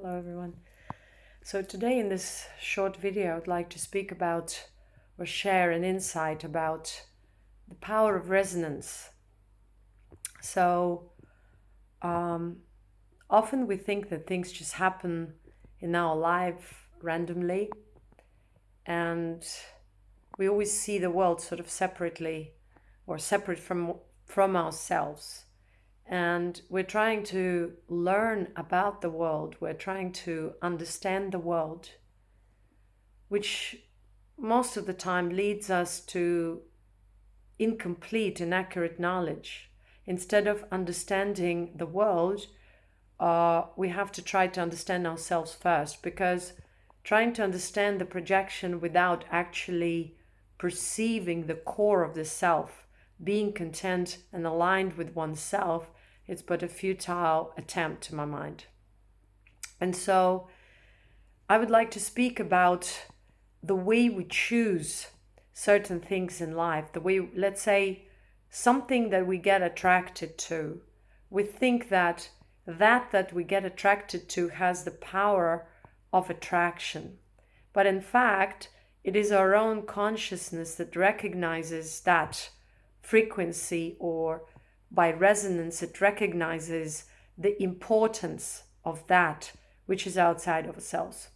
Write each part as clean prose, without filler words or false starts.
Hello everyone. So today in this short video I'd like to speak about or share an insight about the power of resonance. So often we think that things just happen in our life randomly, and we always see the world sort of separately or separate from ourselves. And we're trying to learn about the world. We're trying to understand the world, which most of the time leads us to incomplete, inaccurate knowledge. Instead of understanding the world, we have to try to understand ourselves first, because trying to understand the projection without actually perceiving the core of the self, being content and aligned with oneself, it's but a futile attempt to my mind. And so I would like to speak about the way we choose certain things in life, the way, let's say, something that we get attracted to. We think that we get attracted to has the power of attraction. But in fact, it is our own consciousness that recognizes that frequency, or by resonance, it recognizes the importance of that which is outside of ourselves.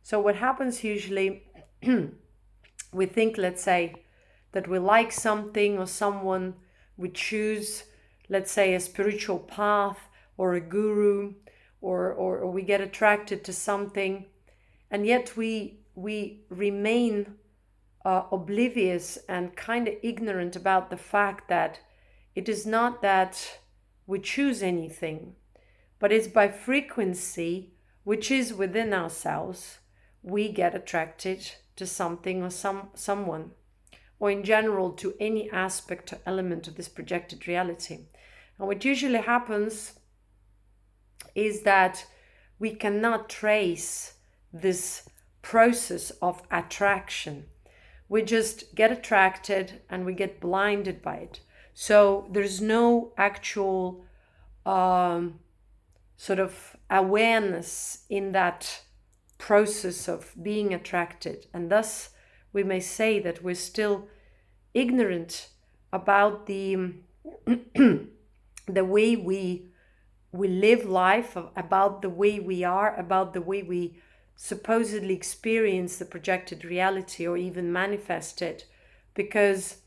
So what happens usually, we think, let's say, that we like something or someone, we choose, let's say, a spiritual path or a guru, or we get attracted to something, and yet we remain oblivious and kind of ignorant about the fact that it is not that we choose anything, but it's by frequency, which is within ourselves, we get attracted to something or someone, or in general to any aspect or element of this projected reality. And what usually happens is that we cannot trace this process of attraction. We just get attracted and we get blinded by it. So there's no actual sort of awareness in that process of being attracted. And thus we may say that we're still ignorant about the way we live life, about the way we are, about the way we supposedly experience the projected reality or even manifest it, because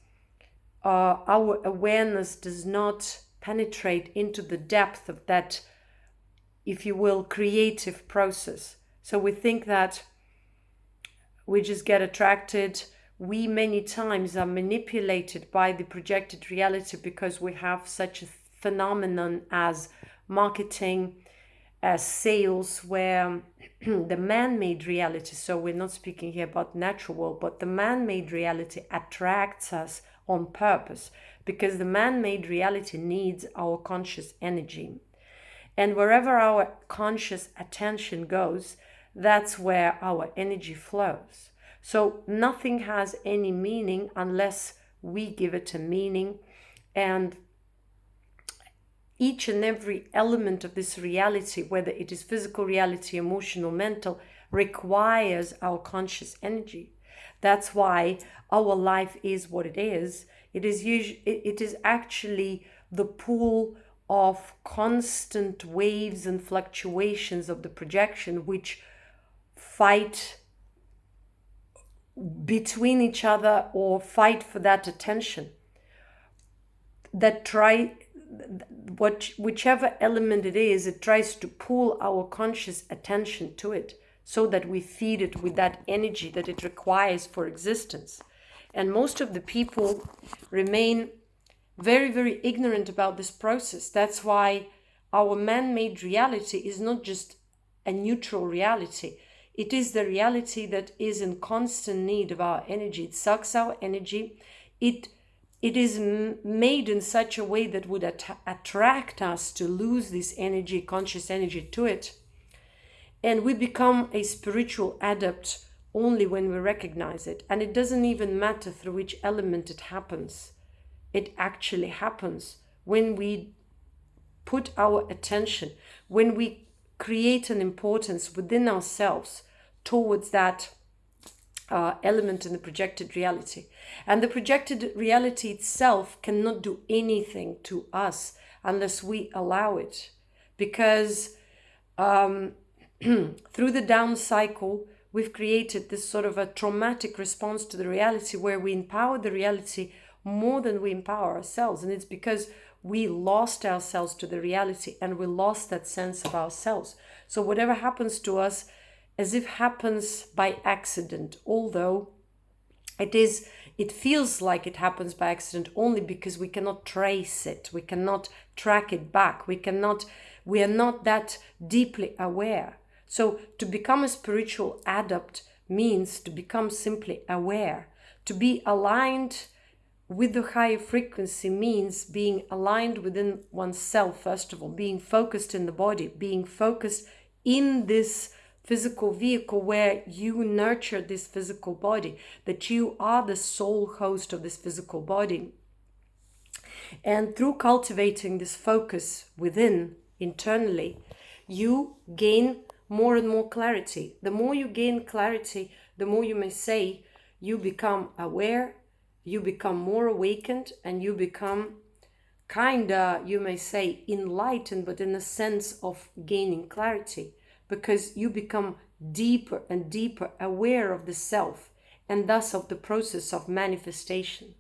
our awareness does not penetrate into the depth of that, if you will, creative process. So we think that we just get attracted. We many times are manipulated by the projected reality because we have such a phenomenon as marketing, as sales, where the man-made reality, so we're not speaking here about natural world, but the man-made reality attracts us on purpose, because the man-made reality needs our conscious energy. And wherever our conscious attention goes, that's where our energy flows. So nothing has any meaning unless we give it a meaning. And each and every element of this reality, whether it is physical reality, emotional, mental, requires our conscious energy. That's why our life is what it is. It is actually the pool of constant waves and fluctuations of the projection, which fight between each other or fight for that attention, that whichever element it is, it tries to pull our conscious attention to it, so that we feed it with that energy that it requires for existence. And most of the people remain very, very ignorant about this process. That's why our man-made reality is not just a neutral reality. It is the reality that is in constant need of our energy. It sucks our energy. It is made in such a way that would attract us to lose this energy, conscious energy, to it. And we become a spiritual adept only when we recognize it. And it doesn't even matter through which element it happens. It actually happens when we put our attention, when we create an importance within ourselves towards that element in the projected reality. And the projected reality itself cannot do anything to us unless we allow it. Because through the down cycle, we've created this sort of a traumatic response to the reality where we empower the reality more than we empower ourselves. And it's because we lost ourselves to the reality and we lost that sense of ourselves. So whatever happens to us as if happens by accident, although it feels like it happens by accident only because we cannot trace it, we cannot track it back, we are not that deeply aware. So to become a spiritual adept means to become simply aware. To be aligned with the higher frequency means being aligned within oneself, first of all, being focused in the body, being focused in this physical vehicle where you nurture this physical body, that you are the sole host of this physical body. And through cultivating this focus within, internally, you gain more and more clarity. The more you gain clarity, the more you may say you become aware, you become more awakened, and you become you may say enlightened, but in the sense of gaining clarity, because you become deeper and deeper aware of the self and thus of the process of manifestation.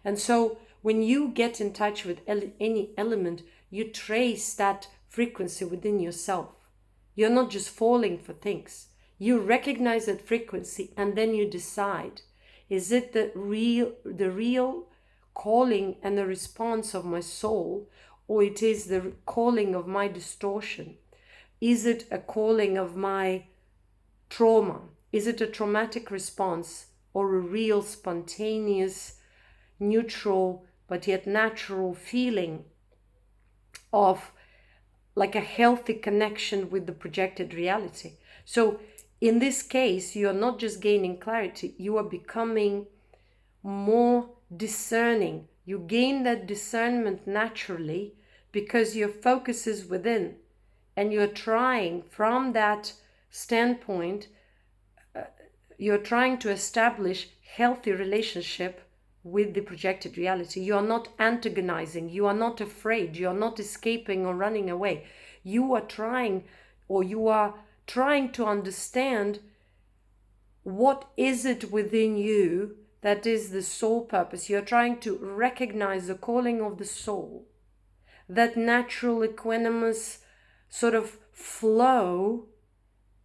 And so when you get in touch with any element, you trace that frequency within yourself. You're not just falling for things. You recognize that frequency and then you decide, is it the real calling and the response of my soul, or it is the calling of my distortion? Is it a calling of my trauma? Is it a traumatic response or a real spontaneous, neutral, but yet natural feeling of like a healthy connection with the projected reality? So in this case, you are not just gaining clarity, you are becoming more discerning. You gain that discernment naturally because your focus is within. And you're trying from that standpoint, you're trying to establish healthy relationship with the projected reality. You are not antagonizing, you are not afraid, you are not escaping or running away. You are trying to understand what is it within you that is the soul purpose. You're trying to recognize the calling of the soul, that natural equanimous sort of flow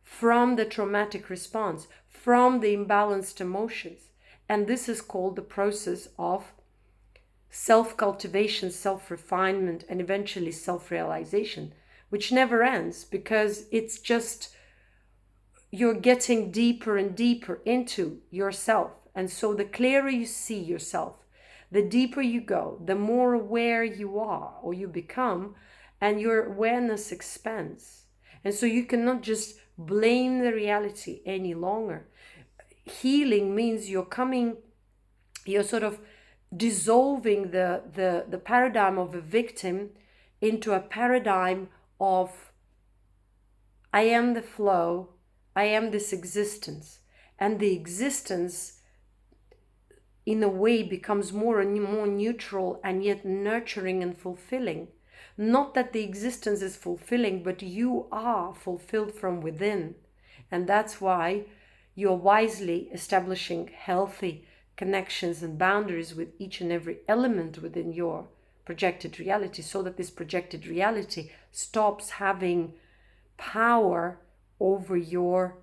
from the traumatic response, from the imbalanced emotions. And this is called the process of self-cultivation, self-refinement, and eventually self-realization, which never ends because it's just you're getting deeper and deeper into yourself. And so the clearer you see yourself, the deeper you go, the more aware you are or you become, and your awareness expands. And so you cannot just blame the reality any longer. Healing means you're sort of dissolving the paradigm of a victim into a paradigm of I am the flow, I am this existence. And the existence in a way becomes more and more neutral and yet nurturing and fulfilling. Not that the existence is fulfilling, but you are fulfilled from within. And that's why you're wisely establishing healthy connections and boundaries with each and every element within your projected reality, so that this projected reality stops having power over your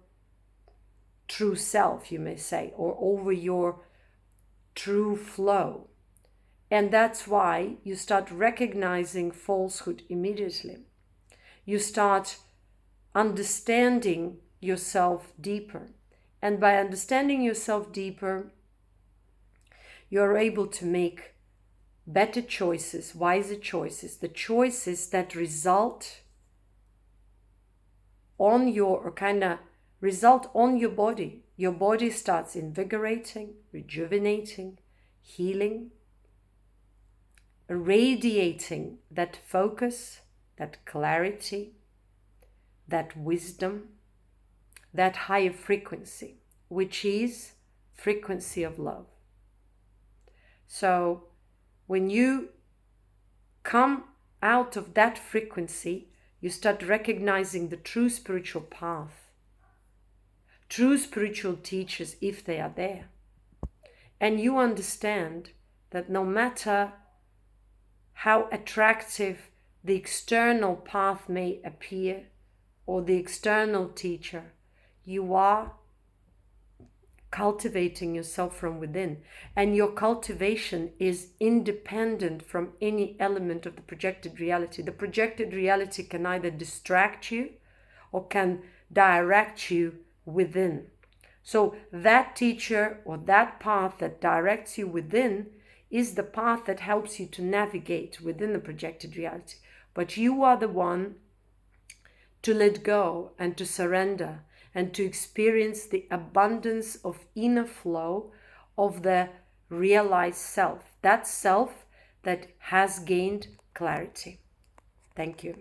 true self, you may say, or over your true flow. And that's why you start recognizing falsehood immediately. You start understanding yourself deeper. And by understanding yourself deeper, you're able to make better choices, wiser choices, the choices that result on your body. Your body starts invigorating, rejuvenating, healing, radiating that focus, that clarity, that wisdom, that higher frequency, which is frequency of love. So when you come out of that frequency, you start recognizing the true spiritual path, true spiritual teachers, if they are there. And you understand that no matter how attractive the external path may appear, or the external teacher, you are cultivating yourself from within, and your cultivation is independent from any element of the projected reality. The projected reality can either distract you or can direct you within. So that teacher or that path that directs you within is the path that helps you to navigate within the projected reality. But you are the one to let go and to surrender and to experience the abundance of inner flow of the realized self, that self that has gained clarity. Thank you.